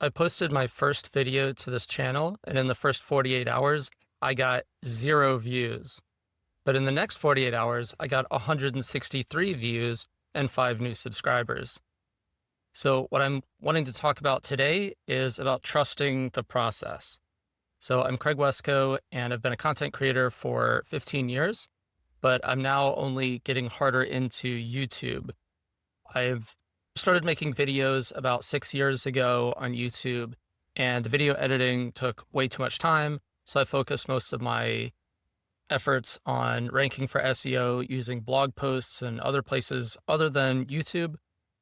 I posted my first video to this channel, and in the first 48 hours, I got 0 views. But in the next 48 hours, I got 163 views and 5 new subscribers. So what I'm wanting to talk about today is about trusting the process. So I'm Craig Wescoe, and I've been a content creator for 15 years, but I'm now only getting harder into YouTube. I've started making videos about 6 years ago on YouTube, and the video editing took way too much time. So I focused most of my efforts on ranking for SEO using blog posts and other places other than YouTube.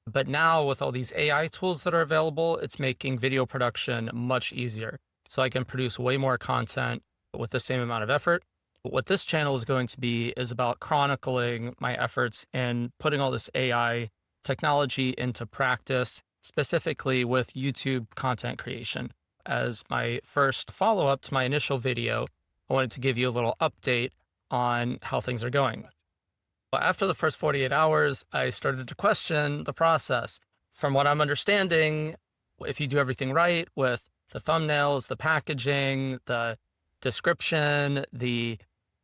But now with all these AI tools that are available, it's making video production much easier. So I can produce way more content with the same amount of effort. What this channel is going to be is about chronicling my efforts in putting all this AI technology into practice, specifically with YouTube content creation. As my first follow-up to my initial video, I wanted to give you a little update on how things are going. Well, after the first 48 hours, I started to question the process. From what I'm understanding, if you do everything right with the thumbnails, the packaging, the description, the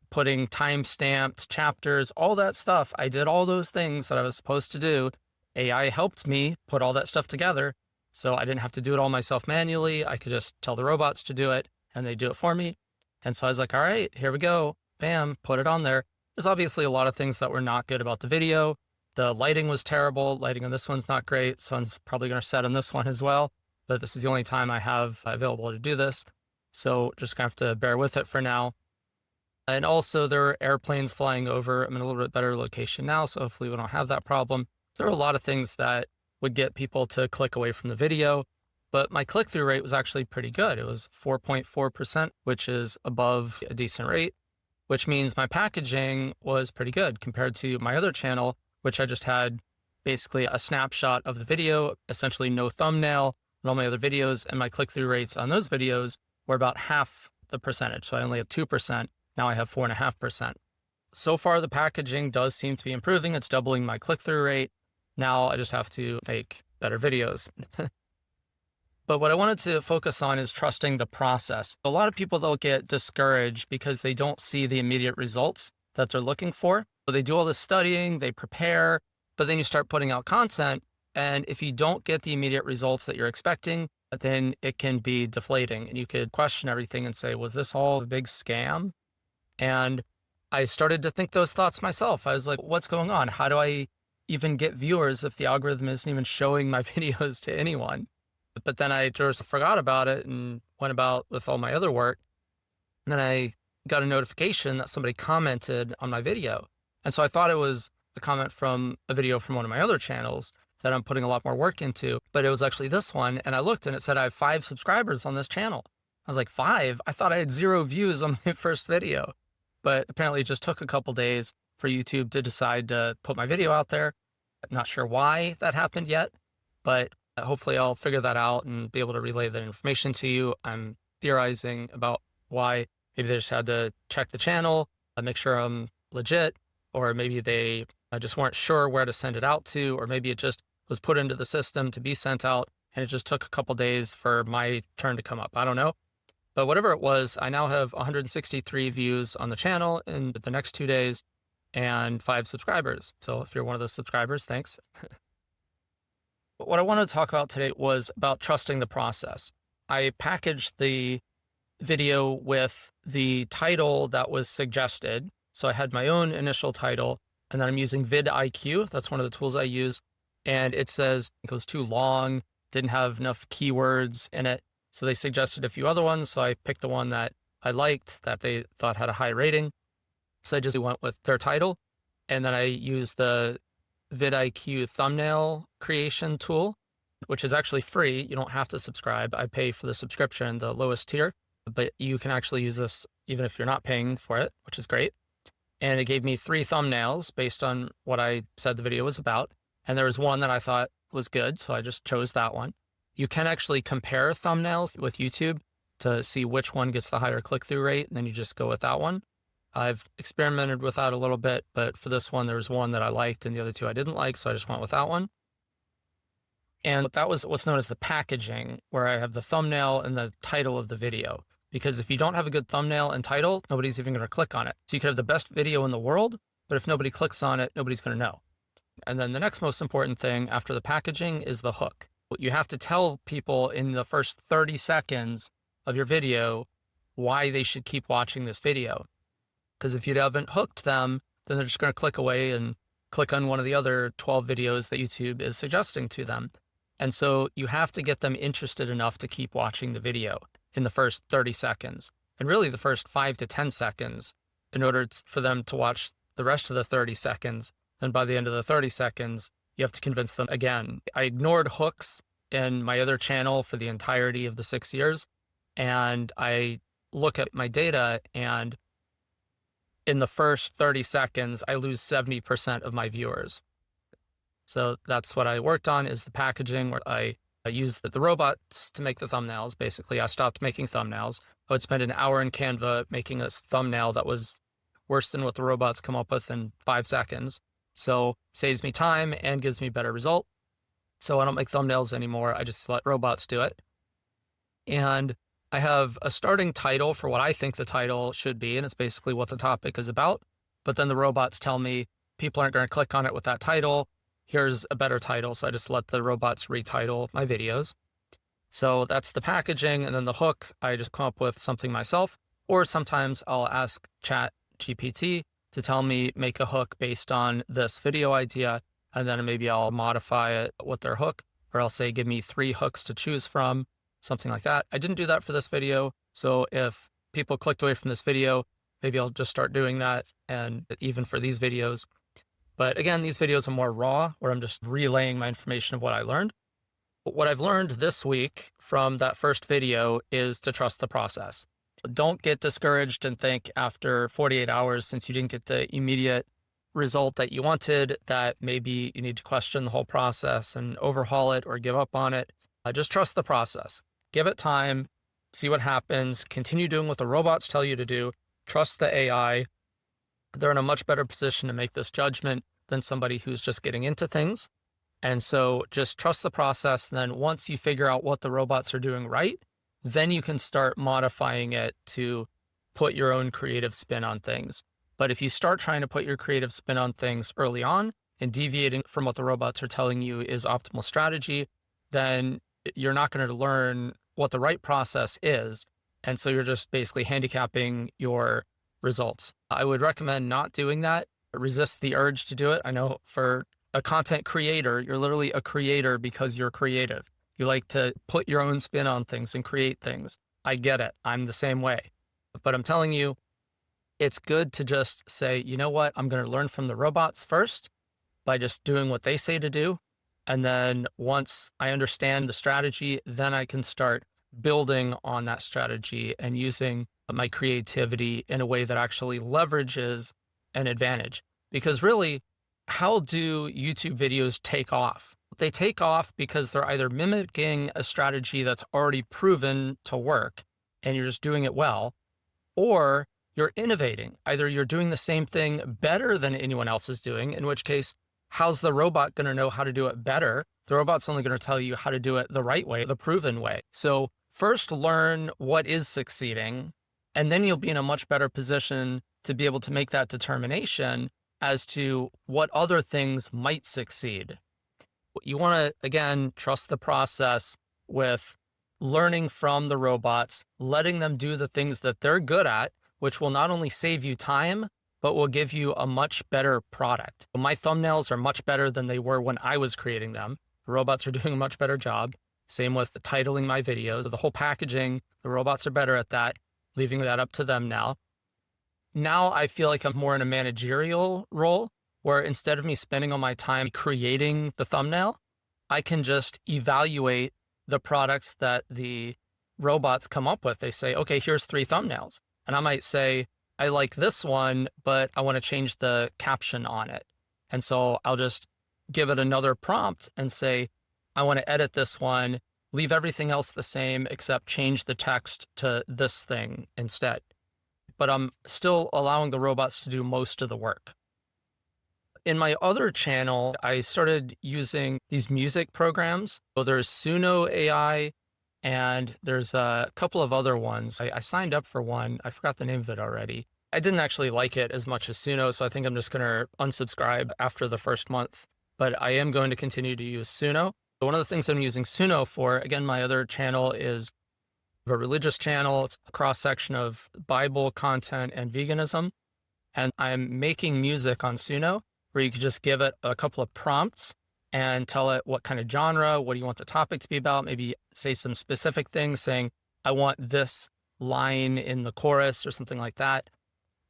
putting time-stamped chapters, all that stuff, I did all those things that I was supposed to do. AI helped me put all that stuff together, so I didn't have to do it all myself manually. I could just tell the robots to do it, and they do it for me. And so I was like, all right, here we go. Bam, put it on there. There's obviously a lot of things that were not good about the video. The lighting was terrible. Lighting on this one's not great. Sun's probably going to set on this one as well, but this is the only time I have available to do this. So just gonna have to bear with it for now. And also there are airplanes flying over. I'm in a little bit better location now, so hopefully we don't have that problem. There are a lot of things that would get people to click away from the video, but my click-through rate was actually pretty good. It was 4.4%, which is above a decent rate, which means my packaging was pretty good compared to my other channel, which I just had basically a snapshot of the video, essentially no thumbnail, and all my other videos, and my click-through rates on those videos were about half the percentage. So I only have 2%. Now I have 4.5%. So far, the packaging does seem to be improving. It's doubling my click-through rate. Now I just have to make better videos. But what I wanted to focus on is trusting the process. A lot of people, they'll get discouraged because they don't see the immediate results that they're looking for. So they do all this studying, they prepare, but then you start putting out content. And if you don't get the immediate results that you're expecting, then it can be deflating. And you could question everything and say, was this all a big scam? And I started to think those thoughts myself. I was like, what's going on? How do I even get viewers if the algorithm isn't even showing my videos to anyone? But then I just forgot about it and went about with all my other work. And then I got a notification that somebody commented on my video. And so I thought it was a comment from a video from one of my other channels that I'm putting a lot more work into, but it was actually this one. And I looked and it said I have 5 subscribers on this channel. I was like, 5? I thought I had 0 views on my first video. But apparently it just took a couple days for YouTube to decide to put my video out there. I'm not sure why that happened yet, but hopefully I'll figure that out and be able to relay that information to you. I'm theorizing about why. Maybe they just had to check the channel, make sure I'm legit, or maybe they just weren't sure where to send it out to, or maybe it just was put into the system to be sent out and it just took a couple days for my turn to come up. I don't know. But whatever it was, I now have 163 views on the channel in the next 2 days and 5 subscribers. So if you're one of those subscribers, thanks. But what I wanted to talk about today was about trusting the process. I packaged the video with the title that was suggested. So I had my own initial title, and then I'm using vidIQ. That's one of the tools I use. And it says it goes too long, didn't have enough keywords in it. So they suggested a few other ones. So I picked the one that I liked, that they thought had a high rating. So I just went with their title. And then I used the vidIQ thumbnail creation tool, which is actually free. You don't have to subscribe. I pay for the subscription, the lowest tier, but you can actually use this even if you're not paying for it, which is great. And it gave me 3 thumbnails based on what I said the video was about. And there was one that I thought was good, so I just chose that one. You can actually compare thumbnails with YouTube to see which one gets the higher click-through rate, and then you just go with that one. I've experimented with that a little bit, but for this one, there was one that I liked and the other 2 I didn't like, so I just went with that one. And that was what's known as the packaging, where I have the thumbnail and the title of the video. Because if you don't have a good thumbnail and title, nobody's even going to click on it. So you could have the best video in the world, but if nobody clicks on it, nobody's going to know. And then the next most important thing after the packaging is the hook. You have to tell people in the first 30 seconds of your video why they should keep watching this video. Because if you haven't hooked them, then they're just going to click away and click on one of the other 12 videos that YouTube is suggesting to them. And so you have to get them interested enough to keep watching the video in the first 30 seconds, and really the first 5 to 10 seconds in order for them to watch the rest of the 30 seconds. And by the end of the 30 seconds, you have to convince them again. I ignored hooks in my other channel for the entirety of the 6 years. And I look at my data, and in the first 30 seconds, I lose 70% of my viewers. So that's what I worked on, is the packaging, where I used the robots to make the thumbnails. Basically, I stopped making thumbnails. I would spend an hour in Canva making a thumbnail that was worse than what the robots come up with in 5 seconds. So saves me time and gives me better result. So I don't make thumbnails anymore. I just let robots do it. And I have a starting title for what I think the title should be, and it's basically what the topic is about. But then the robots tell me people aren't going to click on it with that title. Here's a better title. So I just let the robots retitle my videos. So that's the packaging. And then the hook, I just come up with something myself, or sometimes I'll ask Chat GPT to tell me, make a hook based on this video idea. And then maybe I'll modify it with their hook, or I'll say, give me 3 hooks to choose from, something like that. I didn't do that for this video. So if people clicked away from this video, maybe I'll just start doing that. And even for these videos. But again, these videos are more raw, where I'm just relaying my information of what I learned. But what I've learned this week from that first video is to trust the process. Don't get discouraged and think after 48 hours, since you didn't get the immediate result that you wanted, that maybe you need to question the whole process and overhaul it or give up on it. Just trust the process. Give it time, see what happens, continue doing what the robots tell you to do, trust the AI. They're in a much better position to make this judgment than somebody who's just getting into things. And so just trust the process. And then once you figure out what the robots are doing right, then you can start modifying it to put your own creative spin on things. But if you start trying to put your creative spin on things early on and deviating from what the robots are telling you is optimal strategy, then you're not going to learn what the right process is. And so you're just basically handicapping your results. I would recommend not doing that. Resist the urge to do it. I know for a content creator, you're literally a creator because you're creative. You like to put your own spin on things and create things. I get it. I'm the same way. But I'm telling you, it's good to just say, you know what? I'm going to learn from the robots first by just doing what they say to do. And then once I understand the strategy, then I can start building on that strategy and using my creativity in a way that actually leverages an advantage. Because really, how do YouTube videos take off? They take off because they're either mimicking a strategy that's already proven to work and you're just doing it well, or you're innovating. Either you're doing the same thing better than anyone else is doing, in which case, how's the robot going to know how to do it better? The robot's only going to tell you how to do it the right way, the proven way. So first learn what is succeeding, and then you'll be in a much better position to be able to make that determination as to what other things might succeed. You want to, again, trust the process with learning from the robots, letting them do the things that they're good at, which will not only save you time, but will give you a much better product. My thumbnails are much better than they were when I was creating them. The robots are doing a much better job. Same with the titling my videos. The whole packaging, the robots are better at that, leaving that up to them now. Now I feel like I'm more in a managerial role, where instead of me spending all my time creating the thumbnail, I can just evaluate the products that the robots come up with. They say, okay, here's 3 thumbnails. And I might say, I like this one, but I want to change the caption on it. And so I'll just give it another prompt and say, I want to edit this one, leave everything else the same, except change the text to this thing instead. But I'm still allowing the robots to do most of the work. In my other channel, I started using these music programs. So there's Suno AI, and there's a couple of other ones. I signed up for one. I forgot the name of it already. I didn't actually like it as much as Suno, so I think I'm just going to unsubscribe after the first month. But I am going to continue to use Suno. One of the things I'm using Suno for, again, my other channel is a religious channel. It's a cross-section of Bible content and veganism. And I'm making music on Suno, where you could just give it a couple of prompts and tell it what kind of genre, what do you want the topic to be about, maybe say some specific things, saying, I want this line in the chorus or something like that.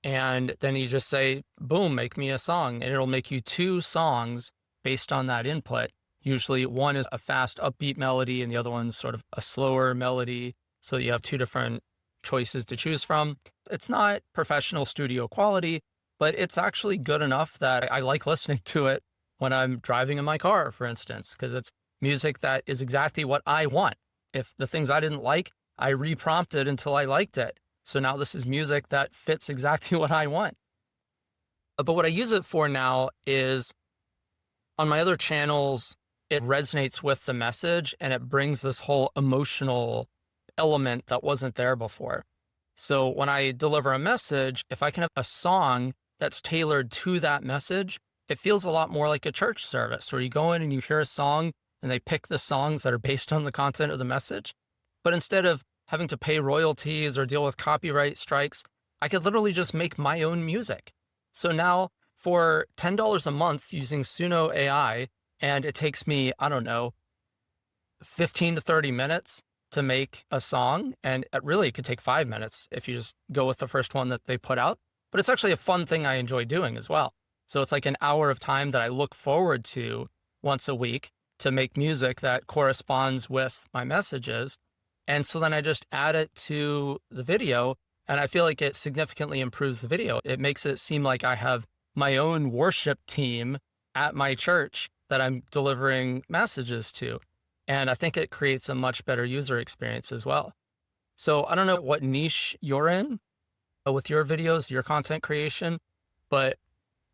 And then you just say, boom, make me a song. And it'll make you 2 songs based on that input. Usually one is a fast upbeat melody and the other one's sort of a slower melody. So you have 2 different choices to choose from. It's not professional studio quality, but it's actually good enough that I like listening to it when I'm driving in my car, for instance, because it's music that is exactly what I want. If the things I didn't like, I reprompted until I liked it. So now this is music that fits exactly what I want. But what I use it for now is on my other channels, it resonates with the message and it brings this whole emotional element that wasn't there before. So when I deliver a message, if I can have a song that's tailored to that message, it feels a lot more like a church service where you go in and you hear a song and they pick the songs that are based on the content of the message. But instead of having to pay royalties or deal with copyright strikes, I could literally just make my own music. So now for $10 a month using Suno AI, and it takes me, I don't know, 15 to 30 minutes to make a song. And it really could take 5 minutes if you just go with the first one that they put out. But it's actually a fun thing I enjoy doing as well. So it's like an hour of time that I look forward to once a week to make music that corresponds with my messages. And so then I just add it to the video, and I feel like it significantly improves the video. It makes it seem like I have my own worship team at my church that I'm delivering messages to. And I think it creates a much better user experience as well. So I don't know what niche you're in with your videos, your content creation, but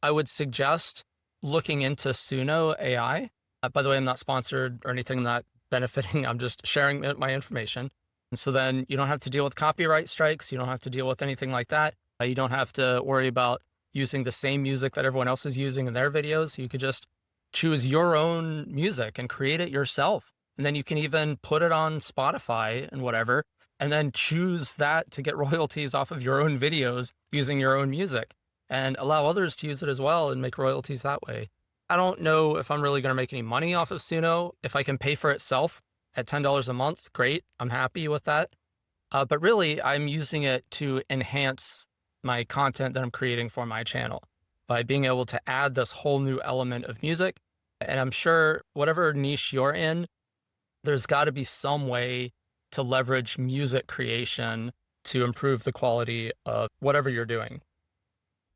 I would suggest looking into Suno AI. By the way, I'm not sponsored or anything, I'm not benefiting. I'm just sharing my information. And so then you don't have to deal with copyright strikes. You don't have to deal with anything like that. You don't have to worry about using the same music that everyone else is using in their videos. You could just choose your own music and create it yourself. And then you can even put it on Spotify and whatever, and then choose that to get royalties off of your own videos using your own music and allow others to use it as well and make royalties that way. I don't know if I'm really going to make any money off of Suno. If I can pay for itself at $10 a month, great. I'm happy with that. But really, I'm using it to enhance my content that I'm creating for my channel by being able to add this whole new element of music. And I'm sure whatever niche you're in, there's got to be some way to leverage music creation to improve the quality of whatever you're doing.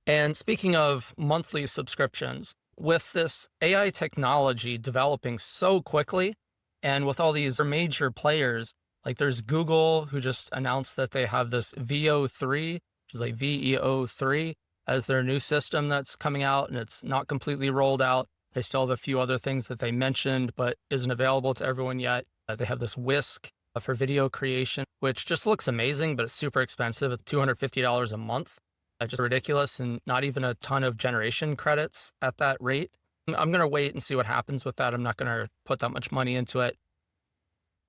And speaking of monthly subscriptions, with this AI technology developing so quickly, and with all these major players, like there's Google, who just announced that they have this VO3, which is like VEO3, as their new system that's coming out, and it's not completely rolled out. They still have a few other things that they mentioned, but isn't available to everyone yet. They have this Whisk for video creation, which just looks amazing, but it's super expensive. It's $250 a month. Just ridiculous, and not even a ton of generation credits at that rate. I'm going to wait and see what happens with that. I'm not going to put that much money into it.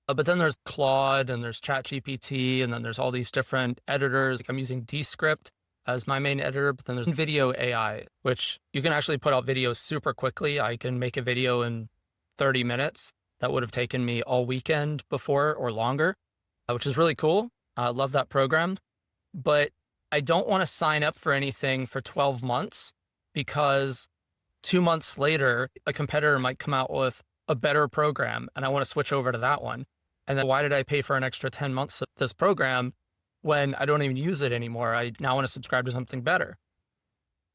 But then there's Claude, and there's ChatGPT, and then there's all these different editors. I'm using Descript as my main editor, but then there's Video AI, which you can actually put out videos super quickly. I can make a video in 30 minutes. That would have taken me all weekend before or longer, which is really cool. I love that program. But I don't want to sign up for anything for 12 months because 2 months later, a competitor might come out with a better program and I want to switch over to that one. And then why did I pay for an extra 10 months of this program when I don't even use it anymore? I now want to subscribe to something better.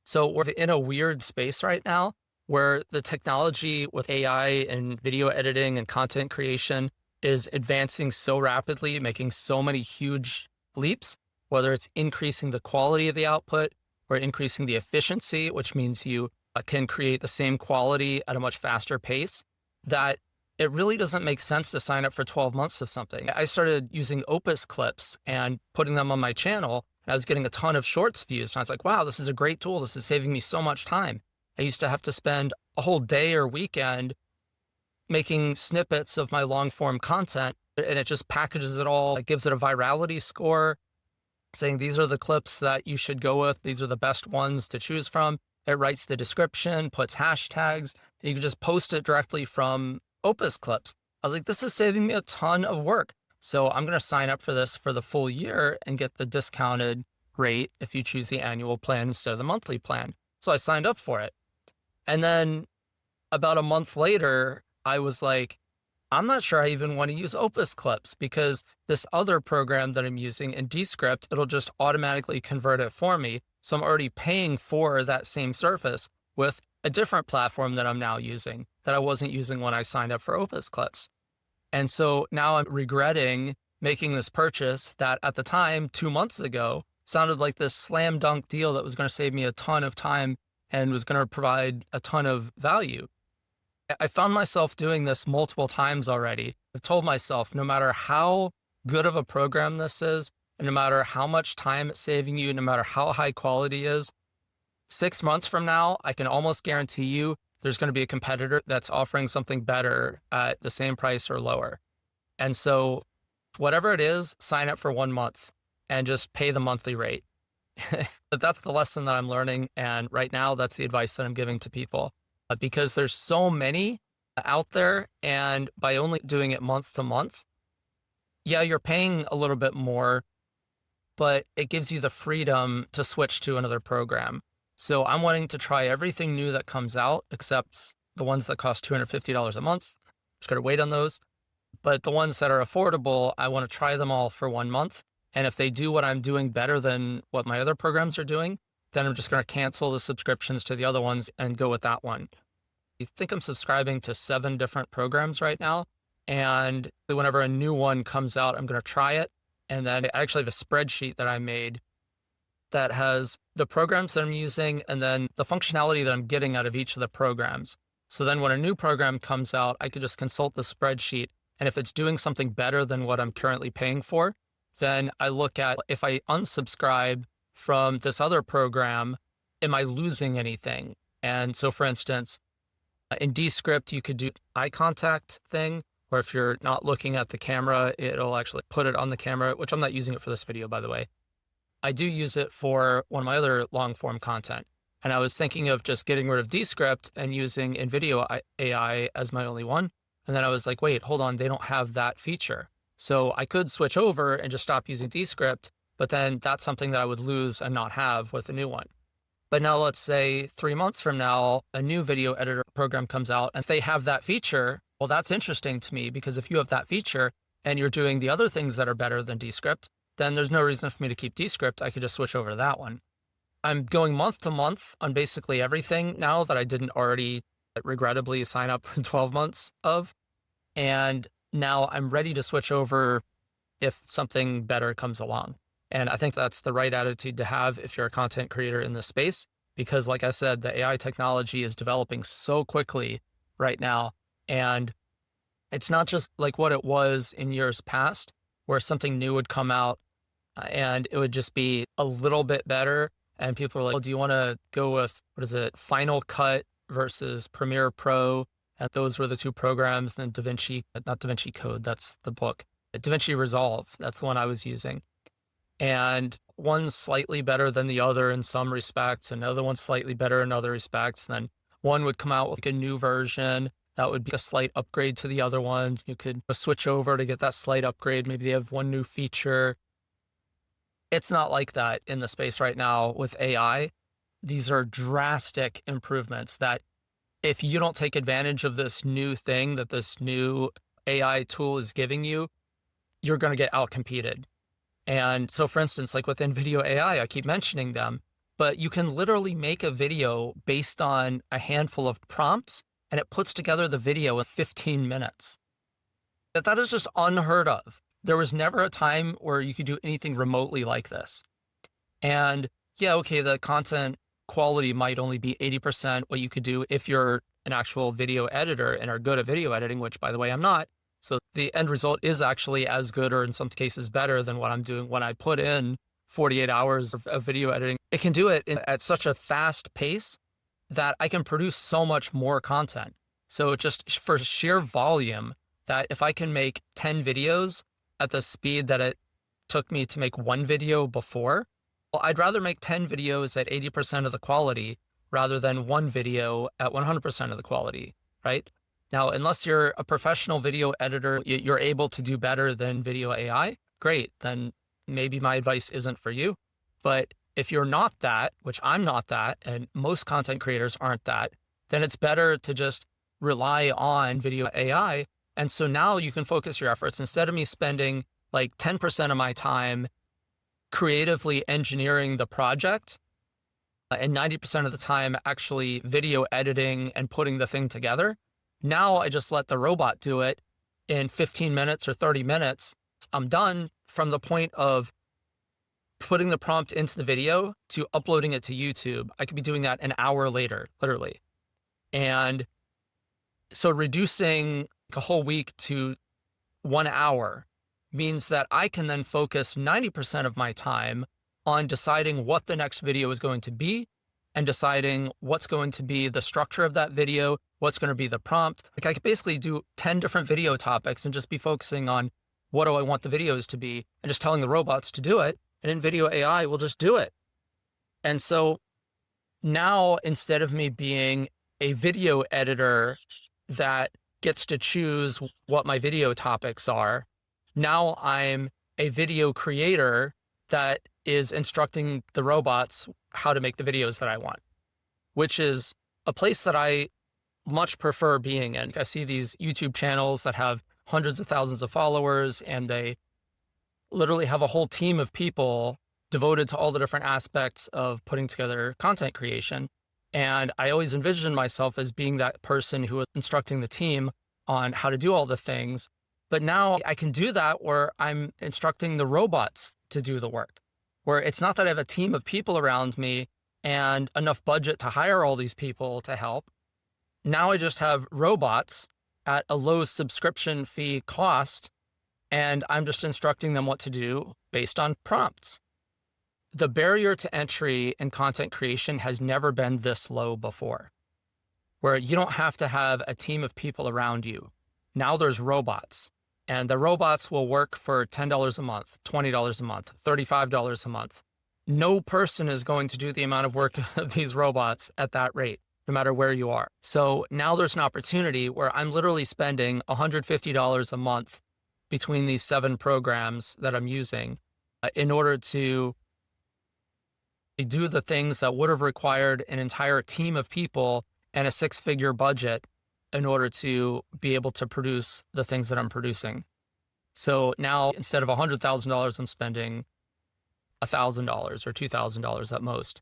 So we're in a weird space right now where the technology with AI and video editing and content creation is advancing so rapidly, making so many huge leaps, whether it's increasing the quality of the output or increasing the efficiency, which means you can create the same quality at a much faster pace, that it really doesn't make sense to sign up for 12 months of something. I started using Opus clips and putting them on my channel, and I was getting a ton of shorts views. And I was like, wow, this is a great tool. This is saving me so much time. I used to have to spend a whole day or weekend making snippets of my long form content, and it just packages it all. It gives it a virality score, saying these are the clips that you should go with. These are the best ones to choose from. It writes the description, puts hashtags, and you can just post it directly from Opus clips. I was like, this is saving me a ton of work. So I'm going to sign up for this for the full year and get the discounted rate if you choose the annual plan instead of the monthly plan. So I signed up for it. And then about a month later, I was like, I'm not sure I even want to use Opus clips, because this other program that I'm using in Descript, it'll just automatically convert it for me. So I'm already paying for that same service with a different platform that I'm now using that I wasn't using when I signed up for Opus clips. And so now I'm regretting making this purchase that at the time, 2 months ago, sounded like this slam dunk deal that was going to save me a ton of time and was going to provide a ton of value. I found myself doing this multiple times already. I've told myself, no matter how good of a program this is, and no matter how much time it's saving you, no matter how high quality it is, 6 months from now, I can almost guarantee you there's going to be a competitor that's offering something better at the same price or lower. And so whatever it is, sign up for 1 month and just pay the monthly rate. But that's the lesson that I'm learning. And right now, that's the advice that I'm giving to people. Because there's so many out there, and by only doing it month to month, yeah, you're paying a little bit more, but it gives you the freedom to switch to another program. So I'm wanting to try everything new that comes out, except the ones that cost $250 a month. Just got to wait on those. But the ones that are affordable, I want to try them all for 1 month. And if they do what I'm doing better than what my other programs are doing, then I'm just going to cancel the subscriptions to the other ones and go with that one. I think I'm subscribing to 7 different programs right now. And whenever a new one comes out, I'm going to try it. And then I actually have a spreadsheet that I made that has the programs that I'm using and then the functionality that I'm getting out of each of the programs. So then when a new program comes out, I could just consult the spreadsheet. And if it's doing something better than what I'm currently paying for, then I look at, if I unsubscribe from this other program, am I losing anything? And so for instance, in Descript, you could do eye contact thing, or if you're not looking at the camera, it'll actually put it on the camera, which I'm not using it for this video, by the way. I do use it for one of my other long form content. And I was thinking of just getting rid of Descript and using InVideo AI as my only one. And then I was like, wait, hold on, they don't have that feature. So I could switch over and just stop using Descript, but then that's something that I would lose and not have with the new one. But now let's say 3 months from now, a new video editor program comes out and if they have that feature, well, that's interesting to me, because if you have that feature and you're doing the other things that are better than Descript, then there's no reason for me to keep Descript. I could just switch over to that one. I'm going month to month on basically everything now that I didn't already regrettably sign up for 12 months of. And now I'm ready to switch over if something better comes along. And I think that's the right attitude to have if you're a content creator in this space, because like I said, the AI technology is developing so quickly right now. And it's not just like what it was in years past, where something new would come out and it would just be a little bit better. And people are like, well, do you want to go with, what is it, Final Cut versus Premiere Pro? And those were the two programs. And then not DaVinci Code, that's the book. DaVinci Resolve, that's the one I was using. And one's slightly better than the other in some respects, and another one's slightly better in other respects. And then one would come out with like a new version that would be a slight upgrade to the other ones. You could switch over to get that slight upgrade. Maybe they have one new feature. It's not like that in the space right now with AI. These are drastic improvements that if you don't take advantage of this new thing that this new AI tool is giving you, you're going to get outcompeted. And so for instance, like with InVideo AI, I keep mentioning them, but you can literally make a video based on a handful of prompts and it puts together the video in 15 minutes. That is just unheard of. There was never a time where you could do anything remotely like this. And yeah, okay, the content quality might only be 80% what you could do if you're an actual video editor and are good at video editing, which by the way, I'm not. So the end result is actually as good, or in some cases better than what I'm doing when I put in 48 hours of video editing. It can do it at such a fast pace that I can produce so much more content. So just for sheer volume, that if I can make 10 videos at the speed that it took me to make one video before, well, I'd rather make 10 videos at 80% of the quality rather than one video at 100% of the quality, right? Now, unless you're a professional video editor, you're able to do better than video AI, great, then maybe my advice isn't for you. But if you're not that, which I'm not that, and most content creators aren't that, then it's better to just rely on video AI. And so now you can focus your efforts. Instead of me spending like 10% of my time creatively engineering the project and 90% of the time actually video editing and putting the thing together, now I just let the robot do it in 15 minutes or 30 minutes. I'm done from the point of putting the prompt into the video to uploading it to YouTube. I could be doing that an hour later, literally. And so reducing a whole week to 1 hour means that I can then focus 90% of my time on deciding what the next video is going to be and deciding what's going to be the structure of that video, what's going to be the prompt. Like I could basically do 10 different video topics and just be focusing on what do I want the videos to be and just telling the robots to do it. And in video AI will just do it. And so now instead of me being a video editor that gets to choose what my video topics are, now I'm a video creator that is instructing the robots how to make the videos that I want, which is a place that I much prefer being in. I see these YouTube channels that have hundreds of thousands of followers, and they literally have a whole team of people devoted to all the different aspects of putting together content creation. And I always envision myself as being that person who is instructing the team on how to do all the things. But now I can do that where I'm instructing the robots to do the work, where it's not that I have a team of people around me and enough budget to hire all these people to help. Now I just have robots at a low subscription fee cost, and I'm just instructing them what to do based on prompts. The barrier to entry in content creation has never been this low before, where you don't have to have a team of people around you. Now there's robots, and the robots will work for $10 a month, $20 a month, $35 a month. No person is going to do the amount of work of these robots at that rate, no matter where you are. So now there's an opportunity where I'm literally spending $150 a month between these 7 programs that I'm using in order to do the things that would have required an entire team of people and a 6-figure budget in order to be able to produce the things that I'm producing. So now instead of $100,000, I'm spending $1,000 or $2,000 at most.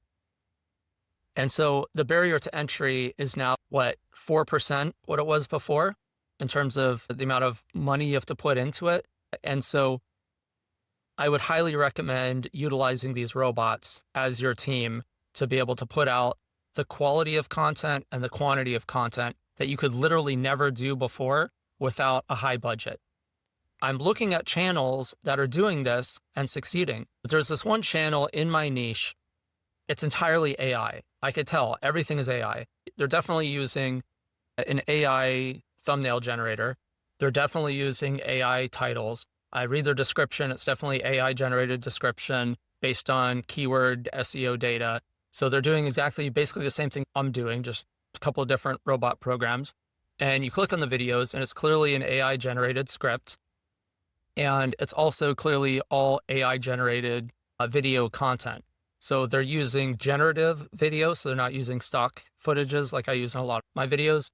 And so the barrier to entry is now what, 4% what it was before in terms of the amount of money you have to put into it. And so I would highly recommend utilizing these robots as your team to be able to put out the quality of content and the quantity of content that you could literally never do before without a high budget. I'm looking at channels that are doing this and succeeding. There's this one channel in my niche. It's entirely AI. I could tell everything is AI. They're definitely using an AI thumbnail generator. They're definitely using AI titles. I read their description. It's definitely AI generated description based on keyword SEO data. So they're doing basically the same thing I'm doing, just a couple of different robot programs. And you click on the videos and it's clearly an AI generated script. And it's also clearly all AI generated video content. So they're using generative video. So they're not using stock footages like I use in a lot of my videos,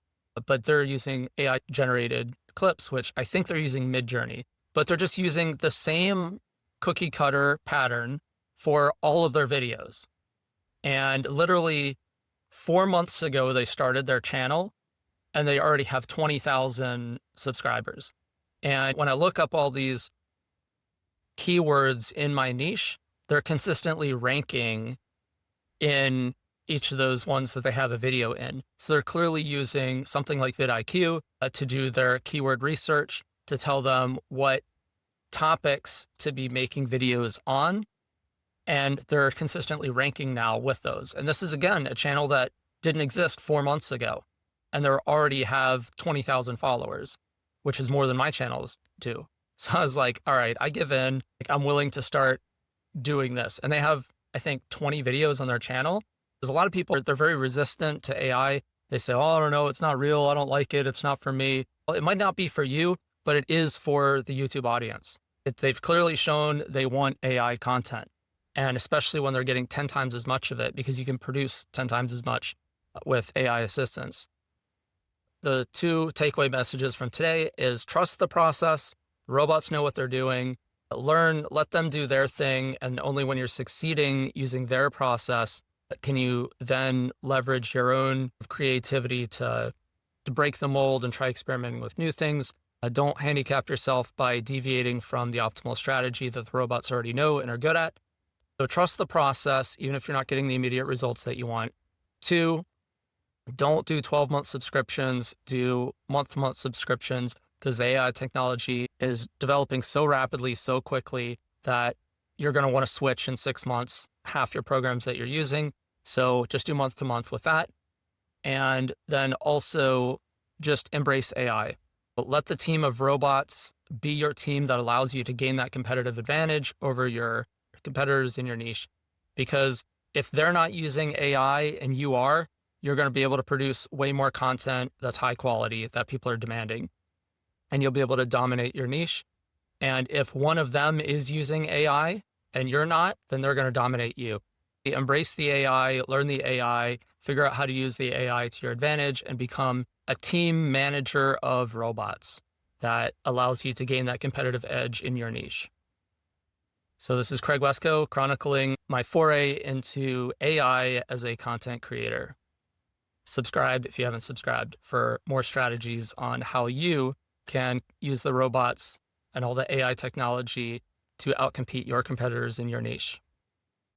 but they're using AI generated clips, which I think they're using Midjourney, but they're just using the same cookie cutter pattern for all of their videos. And literally 4 months ago, they started their channel and they already have 20,000 subscribers. And when I look up all these keywords in my niche, they're consistently ranking in each of those ones that they have a video in. So they're clearly using something like vidIQ to do their keyword research, to tell them what topics to be making videos on. And they're consistently ranking now with those. And this is, again, a channel that didn't exist 4 months ago. And they already have 20,000 followers, which is more than my channels do. So I was like, all right, I give in. Like, I'm willing to start doing this. And they have, I think, 20 videos on their channel. There's a lot of people, they're very resistant to AI. They say, oh, I don't know, it's not real. I don't like it. It's not for me. Well, it might not be for you, but it is for the YouTube audience. They've clearly shown they want AI content. And especially when they're getting 10 times as much of it, because you can produce 10 times as much with AI assistance. The 2 takeaway messages from today is trust the process. Robots know what they're doing. Learn, let them do their thing. And only when you're succeeding using their process can you then leverage your own creativity to break the mold and try experimenting with new things. Don't handicap yourself by deviating from the optimal strategy that the robots already know and are good at. So trust the process, even if you're not getting the immediate results that you want. 2, don't do 12-month subscriptions, do month-to-month subscriptions, because the AI technology is developing so rapidly, so quickly, that you're going to want to switch in 6 months, half your programs that you're using. So just do month-to-month with that. And then also just embrace AI. But let the team of robots be your team that allows you to gain that competitive advantage over your competitors in your niche. Because if they're not using AI and you are, you're going to be able to produce way more content that's high quality that people are demanding. And you'll be able to dominate your niche. And if one of them is using AI and you're not, then they're going to dominate you. Embrace the AI, learn the AI, figure out how to use the AI to your advantage, and become a team manager of robots that allows you to gain that competitive edge in your niche. So this is Craig Wescoe chronicling my foray into AI as a content creator. Subscribe if you haven't subscribed for more strategies on how you can use the robots and all the AI technology to outcompete your competitors in your niche.